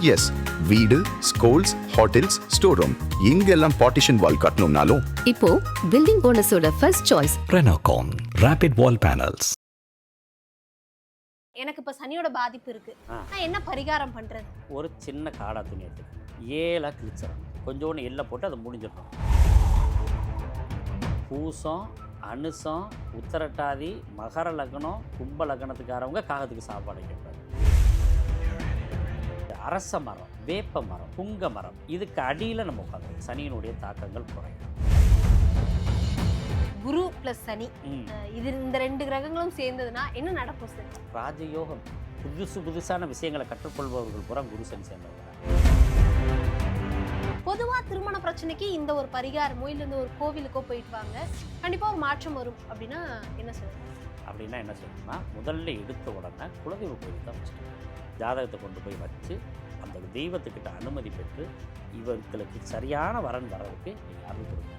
S, வீடு, schools, hotels, store room இங்கெல்லாம் partition wall கட்டணும்னாலும் இப்போ பில்டிங் ஓனர்ஸோட first choice Renocon Rapid Wall Panels. எனக்கு இப்போ சனியோட பாதிப்பு இருக்கு, நான் என்ன பரிகாரம் பண்றது? ஒரு சின்ன காடா துணி எடுத்து 7 கிழிச்சிடணும், கொஞ்சோண்டு எள்ளை போட்டு அதை முடிஞ்சிடணும். பூசம், அனுசம், உத்தரட்டாதி, மகர லக்னம், கும்ப லக்னத்துக்காரவங்க காகத்துக்கு சாப்பாடு வைக்கக்கூடாது. அரச மரம், வேப்ப மரம், புங்க மரம் இதுக்கு அடியில் நம்ம உட்காந்து சனியினுடைய தாக்கங்கள் குறையும். குரு பிளஸ் சனி, இது இந்த 2 கிரகங்களும் சேர்ந்ததுன்னா என்ன நடக்கும் சார்? ராஜயோகம். புதுசான விஷயங்களை கற்றுக்கொள்பவர்கள் பூரா குரு சனி சேர்ந்தவங்க. பொதுவா திருமண பிரச்சனைக்கு இந்த ஒரு பரிகாரமோ இல்லை இந்த ஒரு கோவிலுக்கோ போயிட்டு வாங்க, கண்டிப்பா ஒரு மாற்றம் வரும் அப்படின்னா என்ன சொல்லுங்க? அப்படின்னா என்ன சொல்லணும்னா, முதல்ல எடுத்த உடனே குலதெய்வ கோயில் தான் வச்சுக்கணும். ஜாதகத்தை கொண்டு போய் வச்சு அந்த தெய்வத்துக்கிட்ட அனுமதி பெற்று இவர்களுக்கு சரியான வரன் வர்றதுக்கு நீங்கள் அருள் கொடுங்க.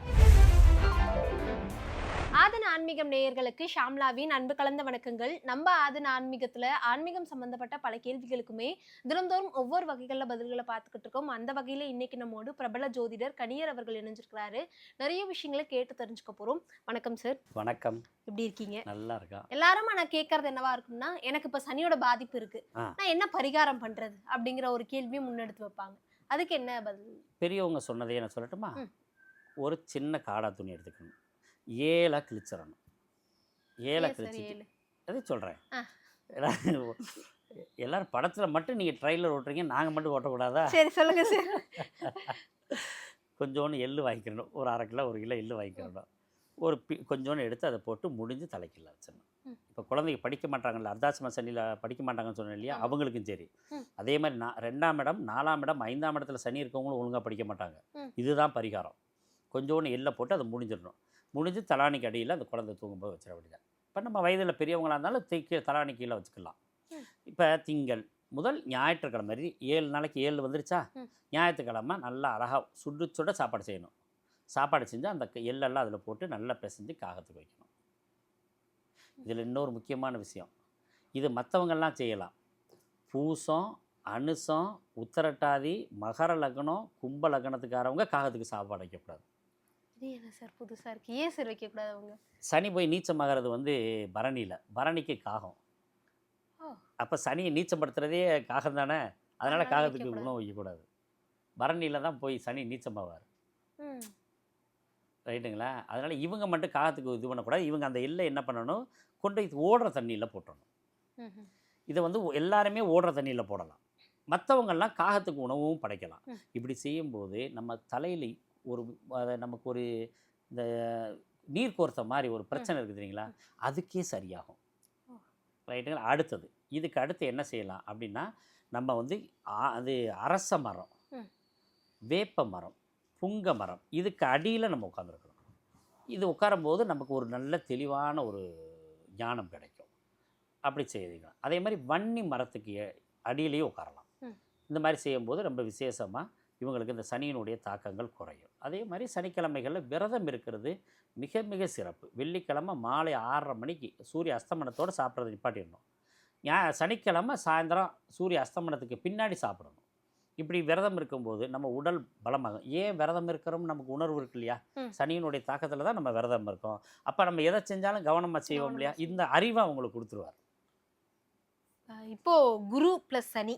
ஆதன ஆன்மீகம் நேயர்களுக்கு ஷாம்லாவின் அன்பு கலந்த வணக்கங்கள். நம்ம ஆதன ஆன்மீகத்துல ஆன்மீகம் சம்பந்தப்பட்ட பல கேள்விகளுக்குமே தினந்தோறும் ஒவ்வொரு வகைகளில் பதில்களை பார்த்துக்கிட்டு இருக்கோம். அந்த வகையில இன்னைக்கு நம்மோடு பிரபல ஜோதிடர் கனியர் அவர்கள் இணைஞ்சிருக்கிறாரு. நிறைய விஷயங்களை கேட்டு தெரிஞ்சுக்க போறோம். வணக்கம் சார். வணக்கம். எப்படி இருக்கீங்க? நல்லா இருக்கா. எல்லாரும் நான் கேட்கறது என்னவா இருக்கும்னா, எனக்கு இப்ப சனியோட பாதிப்பு இருக்கு, நான் என்ன பரிகாரம் பண்றது அப்படிங்கிற ஒரு கேள்வியை முன்னெடுத்து வைப்பாங்க. அதுக்கு என்ன பதில்? பெரியவங்க சொன்னதே என்ன சொல்லட்டுமா? ஒரு சின்ன காடா துணி எடுத்துக்கணும், 7 கிழிச்சிடணும். 7 கிழிச்சு அதே சொல்கிறேன். எல்லாரும் படத்தில் மட்டும் நீங்கள் ட்ரைலர் ஓட்டுறீங்க, நாங்கள் மட்டும் ஓட்டக்கூடாதா? சரி சொல்லுங்க சார். கொஞ்சோண்டு எள்ளு வாங்கிக்கிறணும், ஒரு 1/2 கிலோ 1 கிலோ எள்ளு வாங்கிக்கிறணும். ஒரு கொஞ்சோண்டு எடுத்து அதை போட்டு முடிஞ்சு தலைக்கில் வச்சிடணும். இப்போ குழந்தைங்க படிக்க மாட்டாங்கல்ல, அர்த்தாசிரம சனியில் படிக்க மாட்டாங்கன்னு சொன்னேன் இல்லையா, அவங்களுக்கும் சரி. அதே மாதிரி 2ஆம் இடம் 4ஆம் இடம் 5ஆம் இடத்துல சனி இருக்கவங்களும் ஒழுங்காக படிக்க மாட்டாங்க. இதுதான் பரிகாரம். கொஞ்சோண்டு எள்ளை போட்டு அதை முடிஞ்சிடணும். முடிஞ்சு தலானிக்கு அடியில் அந்த குழந்தை தூங்கும்போது வச்சிட வேண்டியதான். இப்போ நம்ம வயதில் பெரியவங்களாக இருந்தாலும் தலானி கீழே வச்சுக்கலாம். இப்போ திங்கள் முதல் ஞாயிற்றுக்கிழமை 7 நாளைக்கு 7 வந்துருச்சா, ஞாயிற்றுக்கிழமை நல்லா அழகாக சுட சாப்பாடு செய்யணும். சாப்பாடு செஞ்சு அந்த எள்ளெல்லாம் அதில் போட்டு நல்லா பிசைஞ்சு காகத்துக்கு வைக்கணும். இதில் இன்னொரு முக்கியமான விஷயம், இது மற்றவங்கெல்லாம் செய்யலாம். பூசம், அனுசம், உத்தரட்டாதி, மகர லக்னம், கும்ப லக்னத்துக்காரவங்க காகத்துக்கு சாப்பாடு வைக்கக்கூடாது. இது என்ன சார் புதுசாக இருக்குது? ஏன் சார் வைக்கக்கூடாது? அவங்க சனி போய் நீச்சமாகிறது பரணியில், பரணிக்கு காகம். அப்போ சனியை நீச்சப்படுத்துறதே காகம் தானே, அதனால் காகத்துக்கு உணவு வைக்கக்கூடாது. பரணியில் தான் போய் சனி நீச்சமாவார். ரைட்டுங்களா? அதனால் இவங்க மட்டும் காகத்துக்கு இது பண்ணக்கூடாது. இவங்க அந்த எல்லை என்ன பண்ணணும், கொண்டு ஓடுற தண்ணியில் போட்டுடணும். இதை எல்லாருமே ஓடுற தண்ணியில் போடலாம். மற்றவங்கள்லாம் காகத்துக்கு உணவும் படைக்கலாம். இப்படி செய்யும்போது நம்ம தலையில் நமக்கு ஒரு இந்த நீர் கோர்த்த மாதிரி ஒரு பிரச்சனை இருக்குது தெரியுங்களா, அதுக்கே சரியாகும். ரைட்டுங்களா? அடுத்தது இதுக்கு அடுத்து என்ன செய்யலாம் அப்படின்னா, நம்ம அது அரச மரம், வேப்ப மரம், புங்க மரம் இதுக்கு அடியில் நம்ம உட்காந்துருக்கணும். இது உட்காரும்போது நமக்கு ஒரு நல்ல தெளிவான ஒரு ஞானம் கிடைக்கும். அப்படி செய்திக்கலாம். அதே மாதிரி வன்னி மரத்துக்கு அடியிலேயே உட்காரலாம். இந்த மாதிரி செய்யும்போது ரொம்ப விசேஷமாக இவங்களுக்கு இந்த சனியினுடைய தாக்கங்கள் குறையும். அதே மாதிரி சனிக்கிழமைகளில் விரதம் இருக்கிறது மிக மிக சிறப்பு. வெள்ளிக்கிழமை மாலை 6:30 மணிக்கு சூரிய அஸ்தமனத்தோடு சாப்பிட்றது நிப்பாட்டிடணும். சனிக்கிழமை சாயந்தரம் சூரிய அஸ்தமனத்துக்கு பின்னாடி சாப்பிடணும். இப்படி விரதம் இருக்கும்போது நம்ம உடல் பலமாகும். ஏன் விரதம் இருக்கிறோம், நமக்கு உணர்வு இருக்கு இல்லையா, சனியினுடைய தாக்கத்தில் தான் நம்ம விரதம் இருக்கோம். அப்போ நம்ம எதை செஞ்சாலும் கவனமாக செய்வோம் இல்லையா, இந்த அறிவை அவங்களுக்கு கொடுத்துருவார். இப்போ குரு பிளஸ் சனி,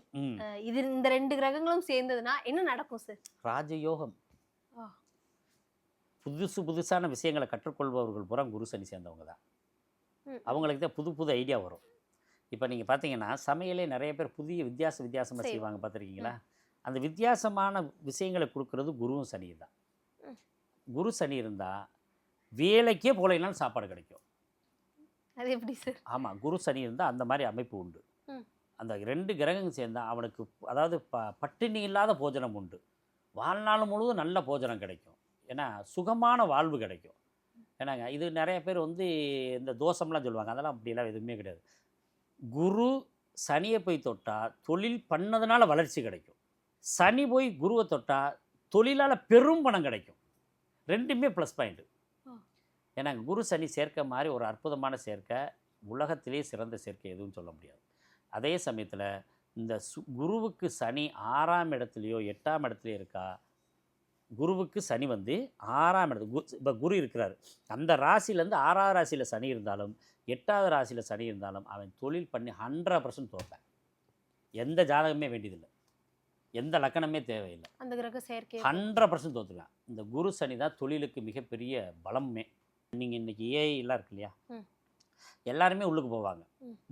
இது இந்த 2 கிரகங்களும் சேர்ந்ததுன்னா என்ன நடக்கும் சார்? ராஜயோகம். புதுசான விஷயங்களை கற்றுக்கொள்பவர்கள் பூரா குரு சனி சேர்ந்தவங்க தான். அவங்களுக்கு தான் புது ஐடியா வரும். இப்போ நீங்கள் பார்த்தீங்கன்னா சமையலே நிறைய பேர் வித்தியாசமாக செய்வாங்க, பார்த்துருக்கீங்களா? அந்த வித்தியாசமான விஷயங்களை கொடுக்கறது குருவும் சனி தான். குரு சனி இருந்தால் வேலைக்கே போலைனாலும் சாப்பாடு கிடைக்கும். அது எப்படி சார்? ஆமாம், குரு சனி இருந்தால் அந்த மாதிரி அமைப்பு உண்டு. அந்த 2 கிரகங்கள் சேர்ந்தால் அவனுக்கு அதாவது பட்டினி இல்லாத போஜனம் உண்டு. வாழ்நாள் முழுவதும் நல்ல போஜனம் கிடைக்கும். ஏன்னா சுகமான வாழ்வு கிடைக்கும். ஏன்னாங்க இது நிறைய பேர் இந்த தோஷம்லாம் சொல்லுவாங்க, அதெல்லாம் அப்படியெல்லாம் எதுவுமே கிடையாது. குரு சனியை போய் தொட்டால் தொழில் பண்ணதுனால வளர்ச்சி கிடைக்கும். சனி போய் குருவை தொட்டால் தொழிலால் பெரும் பணம் கிடைக்கும். 2மே ப்ளஸ் பாயிண்ட்டு. ஏன்னா குரு சனி சேர்க்கை மாதிரி ஒரு அற்புதமான சேர்க்கை உலகத்திலே சிறந்த சேர்க்கை எதுவும் சொல்ல முடியாது. அதே சமயத்தில் இந்த குருவுக்கு சனி 6ஆம் இடத்துலையோ 8ஆம் இடத்துலையோ இருக்கா, குருவுக்கு சனி வந்து 6ஆம் இடத்து இப்போ குரு இருக்கிறார், அந்த ராசியிலேருந்து 6ஆவது ராசியில் சனி இருந்தாலும் 8ஆவது ராசியில் சனி இருந்தாலும் அவன் தொழில் பண்ணி 100% தோற்பான். எந்த ஜாதகமே வேண்டியதில்லை, எந்த லக்கணமே தேவையில்லை, அந்த கிரக சேர்க்கை 100% தோற்றுக்கலாம். இந்த குரு சனி தான் தொழிலுக்கு மிகப்பெரிய பலமே. நீங்கள் இன்றைக்கி ஏஐ எல்லாம் இருக்கு இல்லையா, எல்லாருமே உள்ளுக்கு போவாங்க.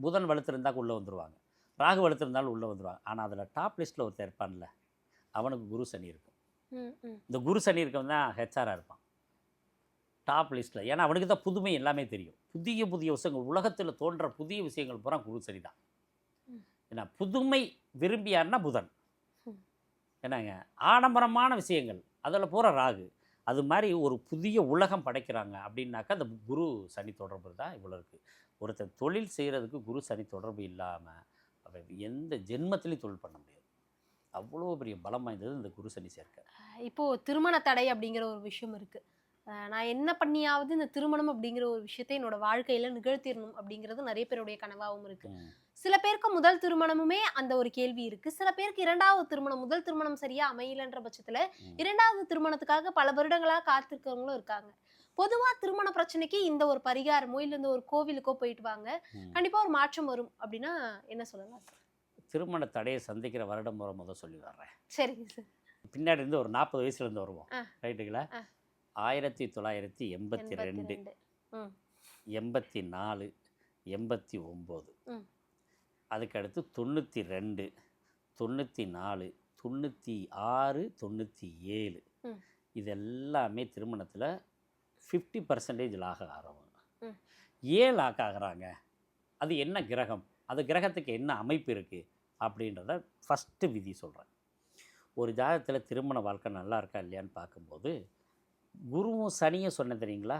புதன் வலுத்திருந்தாக்க உள்ளே வந்துடுவாங்க, ராகு வலுத்திருந்தாலும் உள்ளே வந்துடுவாங்க. ஆனால் அதில் டாப் லிஸ்ட்டில் ஒருத்தர் இருப்பான்ல, அவனுக்கு குரு சனி இருக்கும். இந்த குரு சனி இருக்கவன் தான் ஹெச்ஆராக இருப்பான் டாப் லிஸ்ட்டில். ஏன்னா அவனுக்கு தான் புதுமை எல்லாமே தெரியும். புதிய புதிய விஷயங்கள், உலகத்தில் தோன்ற புதிய விஷயங்கள் பூரா குரு சனி தான். ஏன்னா புதுமை விரும்பியார்னா புதன், என்னங்க ஆடம்பரமான விஷயங்கள் அதில் பூரா ராகு. அது மாதிரி ஒரு புதிய உலகம் படைக்கிறாங்க அப்படின்னாக்கா அந்த குரு சனி தொடர்பு தான் இவ்வளோ இருக்குது. ஒருத்தர் தொழில் செய்கிறதுக்கு குரு சனி தொடர்பு இல்லாமல் அவன் எந்த ஜென்மத்திலையும் தொழில் பண்ண முடியாது. அவ்வளோ பெரிய பலம் வாய்ந்தது இந்த குரு சனி சேர்க்கை. இப்போது திருமண தடை அப்படிங்கிற ஒரு விஷயம் இருக்குது. நான் என்ன பண்ணியாவது இந்த திருமணம் அப்படிங்கிற ஒரு விஷயத்தை என்னோட வாழ்க்கையில் நிகழ்த்திடணும் அப்படிங்கிறது நிறைய பேருடைய கனவாகவும் இருக்குது. சில பேருக்கு முதல் திருமணமுமே அந்த ஒரு கேள்வி இருக்குது. சில பேருக்கு இரண்டாவது திருமணம், முதல் திருமணம் சரியாக அமையலன்ற பட்சத்தில் இரண்டாவது திருமணத்துக்காக பல வருடங்களாக காத்திருக்கிறவங்களும் இருக்காங்க. பொதுவாக திருமண பிரச்சனைக்கு இந்த ஒரு பரிகாரமோ இல்லை இந்த ஒரு கோவிலுக்கோ போயிட்டு வாங்க, கண்டிப்பாக ஒரு மாற்றம் வரும் அப்படின்னா என்ன சொல்லலாம் சார்? திருமண தடையை சந்திக்கிற வருடம் முதல் சொல்லி வர்றேன். சரிங்க சார். பின்னாடி இருந்து ஒரு 40 வயசுலேருந்து வருவோம், ரைட்டுங்களா? 1982, 84, 89, அதுக்கடுத்து 92, 94, 96, 97, இது எல்லாமே திருமணத்தில் 50% லாக் ஆகிறவங்க. ஏன் லாக் ஆகிறாங்க? அது என்ன கிரகம், அது கிரகத்துக்கு என்ன அமைப்பு இருக்குது அப்படின்றத ஃபஸ்ட்டு விதி சொல்கிறேன். ஒரு ஜாதகத்தில் திருமண வாழ்க்கை நல்லா இருக்கா இல்லையான்னு பார்க்கும்போது குருவும் சனியும் சொன்ன தெரியுங்களா,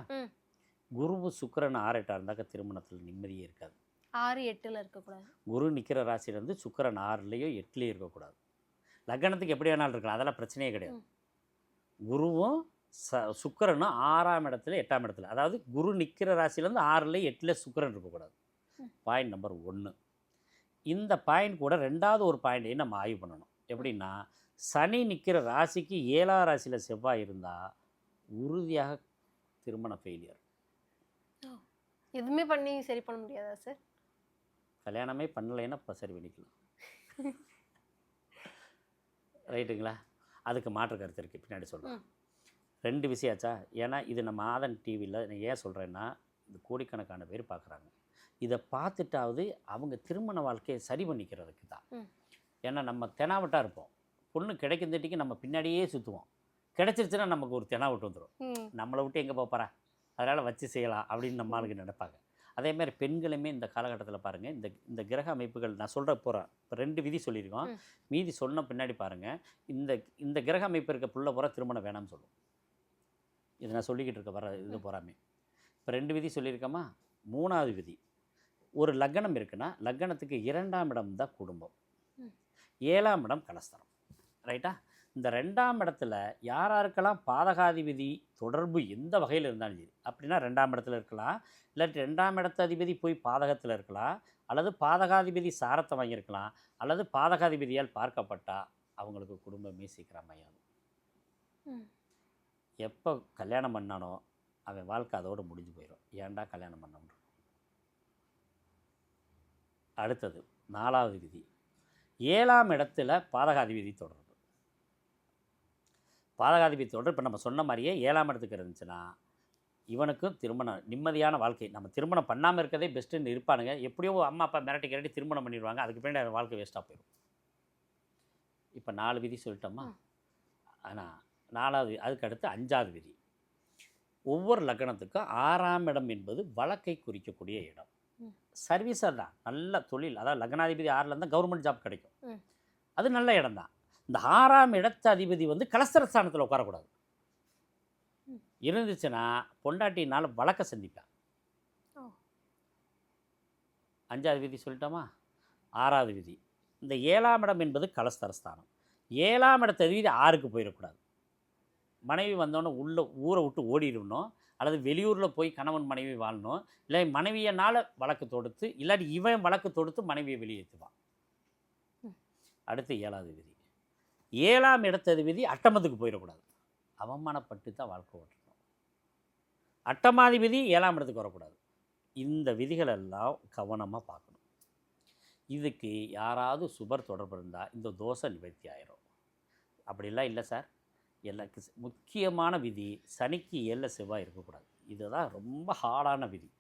குருவும் சுக்கிரன் 6-8 இருந்தாக்க திருமணத்தில் நிம்மதியே இருக்காது. 6-8 இருக்கக்கூடாது. குரு நிற்கிற ராசியிலேருந்து சுக்கிரன் 6லேயோ 8லேயோ இருக்கக்கூடாது. லக்னத்துக்கு எப்படி வேணாலும் இருக்கலாம், அதெல்லாம் பிரச்சனையே கிடையாது. குருவும் சுக்கிரனும் 6ஆம் இடத்துல 8ஆம் இடத்துல, அதாவது குரு நிற்கிற ராசியிலேருந்து 6லேயும் 8ல் சுக்கிரன் இருக்கக்கூடாது. Point number 1. இந்த பாயிண்ட் கூட ரெண்டாவது ஒரு பாயிண்ட்டையும் நம்ம ஆய்வு பண்ணணும். எப்படின்னா, சனி நிற்கிற ராசிக்கு 7ஆம் ராசியில் செவ்வாய் இருந்தால் உறுதியாக திருமண ஃபெயிலியர். எதுவுமே பண்ணி சரி பண்ண முடியாதா சார்? கல்யாணமே பண்ணலைன்னா இப்போ சரி பண்ணிக்கலாம், ரைட்டுங்களா? அதுக்கு மாற்று கருத்து இருக்குது, பின்னாடி சொல்கிறேன். 2 விஷயாச்சா? ஏன்னா இது நம்ம ஆதன் டிவியில் நான் ஏன் சொல்கிறேன்னா, இது கோடிக்கணக்கான பேர் பார்க்குறாங்க. இதை பார்த்துட்டாவது அவங்க திருமண வாழ்க்கையை சரி பண்ணிக்கிறதுக்கு தான். ஏன்னா நம்ம தெனாவட்டாக இருப்போம், பொண்ணு கிடைக்கிறதுக்கு நம்ம பின்னாடியே சுற்றுவோம். கிடைச்சிருச்சுன்னா நமக்கு ஒரு தெனாவட்டு வந்துடும், நம்மளை விட்டு எங்கே போகிறா, அதனால் வச்சு செய்யலாம் அப்படின்னு நம்ம ஆளுக்கு நினைப்பாங்க. அதேமாதிரி பெண்களுமே இந்த காலகட்டத்தில் பாருங்கள், இந்த கிரக அமைப்புகள் நான் சொல்கிற போகிறேன். இப்போ 2 விதி சொல்லியிருக்கோம், மீதி சொன்ன பின்னாடி பாருங்கள், இந்த கிரக அமைப்பு இருக்க புள்ள போகிற திருமணம் வேணாம்னு சொல்லும். இது நான் சொல்லிக்கிட்டு இருக்க வர இது போகிறாமே. இப்போ 2 விதி சொல்லியிருக்கோமா. 3வது விதி, ஒரு லக்னம் இருக்குன்னா லக்னத்துக்கு 2ஆம் இடம் தான் குடும்பம், 7ஆம் இடம் கலஸ்தரம், ரைட்டா? இந்த 2ஆம் இடத்துல யாராருக்கெல்லாம் பாதகாதிபதி தொடர்பு எந்த வகையில் இருந்தாலும் சரி, அப்படின்னா 2ஆம் இடத்துல இருக்கலாம், இல்லாட்டி 2ஆம் இடத்து அதிபதி போய் பாதகத்தில் இருக்கலாம், அல்லது பாதகாதிபதி சாரத்தை வாங்கியிருக்கலாம், அல்லது பாதகாதிபதியால் பார்க்கப்பட்டால் அவங்களுக்கு குடும்பமே சீக்கிரம் அமையாது. எப்போ கல்யாணம் பண்ணானோ அவன் வாழ்க்கை அதோடு முடிஞ்சு போயிடும். ஏன்டா கல்யாணம் பண்ணணும். அடுத்தது 4வது விதி, 7ஆம் இடத்துல பாதகாதிபதி தொடர்பு. பாதகாதிபதி தொடர்பு இப்போ நம்ம சொன்ன மாதிரியே 7ஆம் இடத்துக்கு இருந்துச்சுன்னா இவனுக்கும் திருமணம் நிம்மதியான வாழ்க்கை. நம்ம திருமணம் பண்ணாமல் இருக்கிறதே பெஸ்ட்டுன்னு இருப்பானுங்க. எப்படியோ அம்மா அப்பா மிரட்டி கிரட்டி திருமணம் பண்ணிடுவாங்க, அதுக்கு பின்னாடி வாழ்க்கை வேஸ்ட்டாக போயிடும். இப்போ 4 விதி சொல்லிட்டோமா. ஆனால் 4வது, அதுக்கு அடுத்து 5வது விதி, ஒவ்வொரு லக்னத்துக்கும் 6ஆம் இடம் என்பது வழக்கை குறிக்கக்கூடிய இடம். சர்வீஸாக தான், நல்ல தொழில், அதாவது லக்னாதிபதி 6ல் இருந்தால் கவர்மெண்ட் ஜாப் கிடைக்கும், அது நல்ல இடம் தான். இந்த 6ஆம் இடத்து அதிபதி வந்து கலஸ்தரஸ்தானத்தில் உட்காரக்கூடாது. இருந்துச்சுன்னா பொண்டாட்டினால் வழக்க சந்திப்பான். 5வது விதி சொல்லிட்டோமா. 6வது விதி, இந்த 7ஆம் இடம் என்பது கலஸ்தரஸ்தானம். 7ஆம் இடத்து அதிபதி 6க்கு போயிடக்கூடாது. மனைவி வந்தோன்னே ஊரை விட்டு ஓடிடணும், அல்லது வெளியூரில் போய் கணவன் மனைவி வாழணும், இல்லை மனைவியனால் வழக்கு தொடுத்து, இல்லாட்டி இவன் வழக்கு தொடுத்து மனைவியை வெளியேற்றுவான். அடுத்து 7வது விதி. 7ஆம் இடத்தது விதி அட்டமத்துக்கு போயிடக்கூடாது. அவமானப்பட்டு தான் வாழ்க்கை ஓட்டணும். அட்டமாதி விதி 7ஆம் இடத்துக்கு வரக்கூடாது. இந்த விதிகளெல்லாம் கவனமாக பார்க்கணும். இதுக்கு யாராவது சுபர் தொடர்பு இருந்தால் இந்த தோஷை நிவர்த்தி ஆயிரும். அப்படிலாம் இல்லை சார். எனக்கு முக்கியமான விதி சனிக்கு 7ல் செவ்வாய் இருக்கக்கூடாது. இதுதான் ரொம்ப ஹார்டான விதி.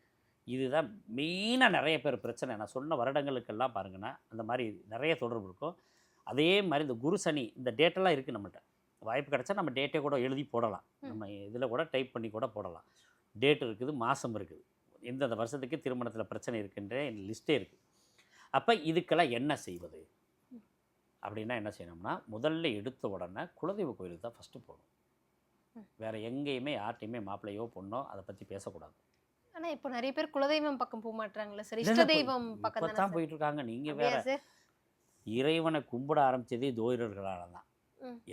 இதுதான் மெயினாக நிறைய பேர் பிரச்சனை. நான் சொன்ன வருடங்களுக்கெல்லாம் பாருங்கன்னா அந்த மாதிரி நிறைய தொடர்பு இருக்கும். அதே மாதிரி இந்த குரு சனி இந்த டேட்டெல்லாம் இருக்குது நம்மகிட்ட. வாய்ப்பு கிடச்சா நம்ம டேட்டை கூட எழுதி போடலாம். நம்ம இதில் கூட டைப் பண்ணி கூட போடலாம். டேட் இருக்குது, மாதம் இருக்குது, எந்தெந்த வருஷத்துக்கு திருமணத்தில் பிரச்சனை இருக்குன்ற லிஸ்ட்டே இருக்குது. அப்போ இதுக்கெல்லாம் என்ன செய்வது அப்படின்னா என்ன செய்யணும்னா, முதல்ல எடுத்த உடனே குலதெய்வ கோயிலுக்கு தான் ஃபஸ்ட்டு போகணும். வேறு எங்கேயுமே யார்ட்டையுமே மாப்பிள்ளையோ பொண்ணோ அதை பற்றி பேசக்கூடாது. ஆனா இப்போ நிறைய பேர் குலதெய்வம் பக்கம் போக மாட்டாங்களா சார்? இஷ்ட தெய்வம் பக்கம் இப்போ தான் போயிட்டு இருக்காங்க. நீங்கள் வேற இறைவனை கும்பிட ஆரம்பித்ததே ஜோதிடர்களால் தான்.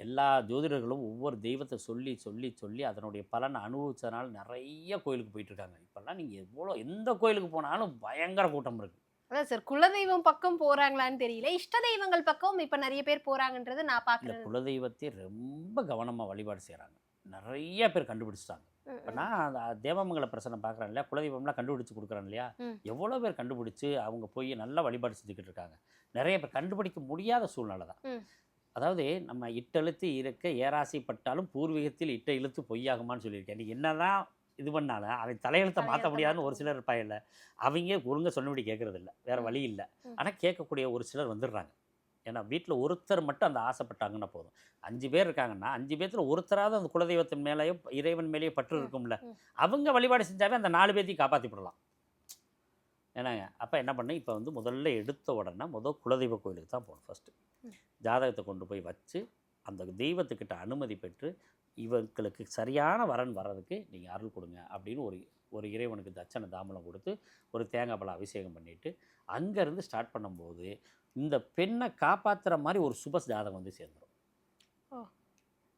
எல்லா ஜோதிடர்களும் ஒவ்வொரு தெய்வத்தை சொல்லி சொல்லி சொல்லி அதனுடைய பலனை அனுபவிச்சதுனால நிறைய கோயிலுக்கு போயிட்டுருக்காங்க. இப்போல்லாம் நீங்கள் எந்த கோயிலுக்கு போனாலும் பயங்கர கூட்டம் இருக்குது. அதான் சார், குலதெய்வம் பக்கம் போறாங்களான்னு தெரியல, இஷ்ட தெய்வங்கள் பக்கம் இப்போ நிறைய பேர் போகிறாங்கன்றது நான் பார்க்குறேன். குலதெய்வத்தை ரொம்ப கவனமாக வழிபாடு செய்கிறாங்க. நிறைய பேர் கண்டுபிடிச்சிட்டாங்க. இப்போ நான் அந்த தேவமங்கல பிரச்சனை பார்க்குறேன் இல்லையா, குலதெய்வம்லாம் கண்டுபிடிச்சி கொடுக்குறேன் இல்லையா, எவ்வளோ பேர் கண்டுபிடிச்சி அவங்க போய் நல்லா வழிபாடு செஞ்சுக்கிட்டு இருக்காங்க. நிறைய பேர் கண்டுபிடிக்க முடியாத சூழ்நிலை தான். அதாவது நம்ம இட்டெழுத்து இருக்க ஏராசிப்பட்டாலும் பூர்வீகத்தில் இட்ட இழுத்து பொய்யாகுமான்னு சொல்லியிருக்கேன். நீ என்ன தான் இது பண்ணாலும் அவன் தலையெழுத்தை மாற்ற முடியாதுன்னு ஒரு சிலர் இருப்பாங்க. அவங்க ஒழுங்காக சொன்னபடி கேட்குறது இல்லை, வேறு வழி இல்லை. ஆனால் கேட்கக்கூடிய ஒரு சிலர் வந்துடுறாங்க. ஏன்னா வீட்டில் ஒருத்தர் மட்டும் அந்த ஆசைப்பட்டாங்கன்னா போதும். 5 பேர் இருக்காங்கன்னா 5 பேர்த்தில் ஒருத்தராவது அந்த குலதெய்வத்தின் மேலேயோ இறைவன் மேலேயோ பற்று இருக்கும்ல, அவங்க வழிபாடு செஞ்சாவே அந்த 4 பேர்த்தையும் காப்பாற்றிவிடலாம். ஏன்னாங்க அப்போ என்ன பண்ணு, இப்போ முதல்ல எடுத்த உடனே குலதெய்வ கோயிலுக்கு தான் போகணும். ஃபஸ்ட்டு ஜாதகத்தை கொண்டு போய் வச்சு அந்த தெய்வத்துக்கிட்ட அனுமதி பெற்று இவங்களுக்கு சரியான வரன் வர்றதுக்கு நீங்கள் அருள் கொடுங்க அப்படின்னு ஒரு இறைவனுக்கு தட்சணை தாம்பலம் கொடுத்து ஒரு தேங்காய் பழம் அபிஷேகம் பண்ணிவிட்டு அங்கேருந்து ஸ்டார்ட் பண்ணும்போது இந்த பெண்ணை காப்பாற்றுற மாதிரி ஒரு சுப ஜாதகம் சேர்ந்துடும்.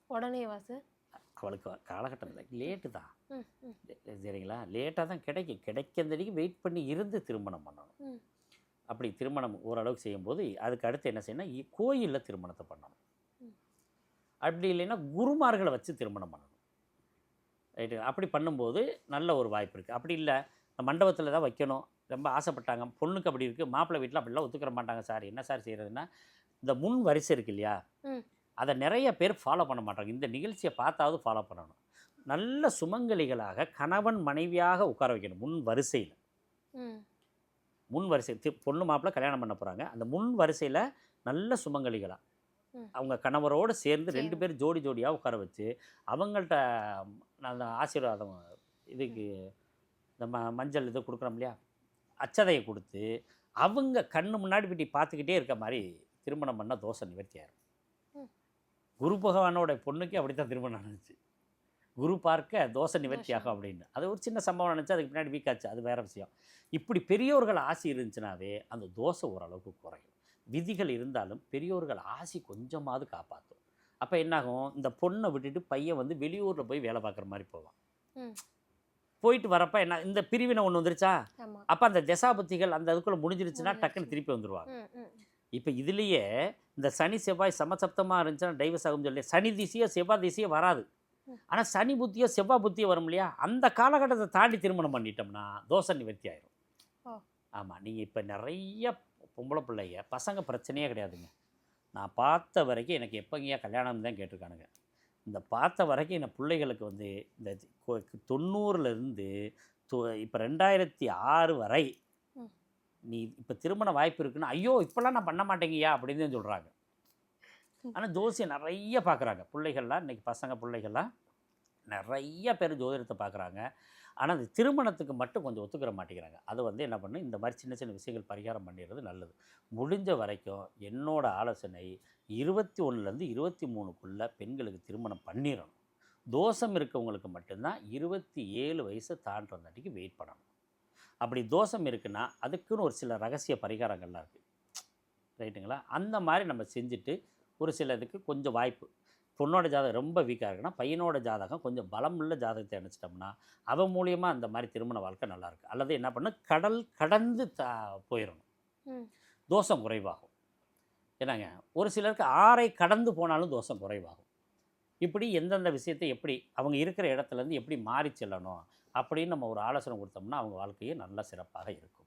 உடனேவா சார்? அவளுக்கு காலகட்டம் இல்லை, லேட்டு தான். சரிங்களா, லேட்டாக தான் கிடைக்கிறதுக்கு வெயிட் பண்ணி இருந்து திருமணம் பண்ணணும். அப்படி திருமணம் ஓரளவுக்கு செய்யும்போது அதுக்கு அடுத்து என்ன செய்யணும், கோயிலில் திருமணத்தை பண்ணணும். அப்படி இல்லைன்னா குருமார்களை வச்சு திருமணம் பண்ணணும். ரைட்டு, அப்படி பண்ணும்போது நல்ல ஒரு வாய்ப்பு இருக்குது. அப்படி இல்லை மண்டபத்தில் தான் வைக்கணும், ரொம்ப ஆசைப்பட்டாங்க, பொண்ணுக்கு அப்படி இருக்குது, மாப்பிள்ளை வீட்டில் அப்படிலாம் ஒத்துக்கிற மாட்டாங்க சார், என்ன சார் செய்கிறதுன்னா இந்த முன் வரிசை இருக்குது இல்லையா, அதை நிறைய பேர் ஃபாலோ பண்ண மாட்டாங்க. இந்த நிகழ்ச்சியை பார்த்தாவது ஃபாலோ பண்ணணும். நல்ல சுமங்கலிகளாக கணவன் மனைவியாக உட்கார வைக்கணும் முன் வரிசையில். முன் வரிசை பொண்ணு மாப்பிள்ளை கல்யாணம் பண்ண போகிறாங்க, அந்த முன் வரிசையில் நல்ல சுமங்கலிகளாக அவங்க கணவரோடு சேர்ந்து 2 பேர் ஜோடி ஜோடியாக உட்கார வச்சு அவங்கள்ட்ட அந்த ஆசீர்வாதம் இதுக்கு இந்த மஞ்சள் இது கொடுக்குறோம் இல்லையா, அச்சதையை கொடுத்து அவங்க கண்ணு முன்னாடி இப்படி பார்த்துக்கிட்டே இருக்க மாதிரி திருமணம் பண்ணால் தோஷை நிவர்த்தி ஆயிரும். குரு பகவானோட பொண்ணுக்கு அப்படி தான் திருமணம் நடந்துச்சு. குரு பார்க்க தோஷை நிவர்த்தி ஆகும் அப்படின்னு. அது ஒரு சின்ன சம்பவம் நினச்சி அதுக்கு பின்னாடி வீக்காச்சு, அது வேறு விஷயம். இப்படி பெரியோர்கள் ஆசி இருந்துச்சுனாவே அந்த தோஷை ஓரளவுக்கு குறையும். விதிகள் இருந்தாலும் பெரியோர்கள் ஆசி கொஞ்சமாவது காப்பாற்றும். அப்போ என்னாகும், இந்த பொண்ணை விட்டுட்டு பையன் வெளியூரில் போய் வேலை பார்க்குற மாதிரி போவான். போயிட்டு வரப்போ என்ன, இந்த பிரிவினை ஒன்று வந்துருச்சா, அப்போ அந்த தசாபுத்திகள் அந்த அதுக்குள்ளே முடிஞ்சிருச்சுன்னா டக்குன்னு திருப்பி வந்துடுவாங்க. இப்போ இதுலேயே இந்த சனி செவ்வாய் சமசப்தமாக இருந்துச்சுன்னா டைவர்ஸ் ஆகும்னு சொல்லி சனி திசையோ செவ்வாய் திசையோ வராது. ஆனால் சனி புத்தியோ செவ்வாய் புத்தியோ வரும் இல்லையா, அந்த காலகட்டத்தை தாண்டி திருமணம் பண்ணிட்டோம்னா தோஷை நிவர்த்தி ஆயிரும். ஆமாம், நீங்கள் இப்போ நிறைய பொம்பளை பிள்ளைங்க பசங்க பிரச்சனையே கிடையாதுங்க. நான் பார்த்த வரைக்கும் எனக்கு எப்போங்கயா கல்யாணம் தான் கேட்டிருக்கானுங்க. இந்த பார்த்த வரைக்கும் இந்த பிள்ளைகளுக்கு இந்த 90லேருந்து இப்போ 2006 வரை நீ இப்போ திருமண வாய்ப்பு இருக்குன்னா ஐயோ இப்போல்லாம் நான் பண்ண மாட்டேங்கய்யா அப்படின்னு தான் சொல்கிறாங்க. ஆனால் ஜோசியம் நிறைய பார்க்குறாங்க பிள்ளைகள்லாம். இன்றைக்கி பசங்க பிள்ளைகள்லாம் நிறைய பேர் ஜோதிடத்தை பார்க்குறாங்க. ஆனால் அந்த திருமணத்துக்கு மட்டும் கொஞ்சம் ஒத்துக்கிற மாட்டேங்கிறாங்க. அது என்ன பண்ணு, இந்த மாதிரி சின்ன சின்ன விஷயங்கள் பரிகாரம் பண்ணிடுறது நல்லது. முடிஞ்ச வரைக்கும் என்னோடய ஆலோசனை 21லேருந்து 23க்குள்ளே பெண்களுக்கு திருமணம் பண்ணிடணும். தோஷம் இருக்கவங்களுக்கு மட்டும்தான் 27 வயசு தாண்டறதாட்டிக்கு வெயிட் பண்ணணும். அப்படி தோஷம் இருக்குன்னா அதுக்குன்னு ஒரு சில ரகசிய பரிகாரங்கள்லாம் இருக்குது. ரைட்டுங்களா, அந்த மாதிரி நம்ம செஞ்சுட்டு ஒரு சில இதுக்கு கொஞ்சம் வாய்ப்பு, பொண்ணோட ஜாதகம் ரொம்ப வீக்காக இருக்குன்னா பையனோட ஜாதகம் கொஞ்சம் பலமுள்ள ஜாதகத்தை அனுப்பிச்சிட்டோம்னா அவன் மூலியமாக அந்த மாதிரி திருமண வாழ்க்கை நல்லாயிருக்கு. அல்லது என்ன பண்ணு, கடல் கடந்து போயிடணும், தோஷம் குறைவாகும். என்னங்க ஒரு சிலருக்கு 6ஐ கடந்து போனாலும் தோஷம் குறைவாகும். இப்படி எந்தெந்த விஷயத்தை எப்படி அவங்க இருக்கிற இடத்துலேருந்து எப்படி மாறி செல்லணும் அப்படின்னு நம்ம ஒரு ஆலோசனை கொடுத்தோம்னா அவங்க வாழ்க்கையே நல்ல சிறப்பாக இருக்கும்.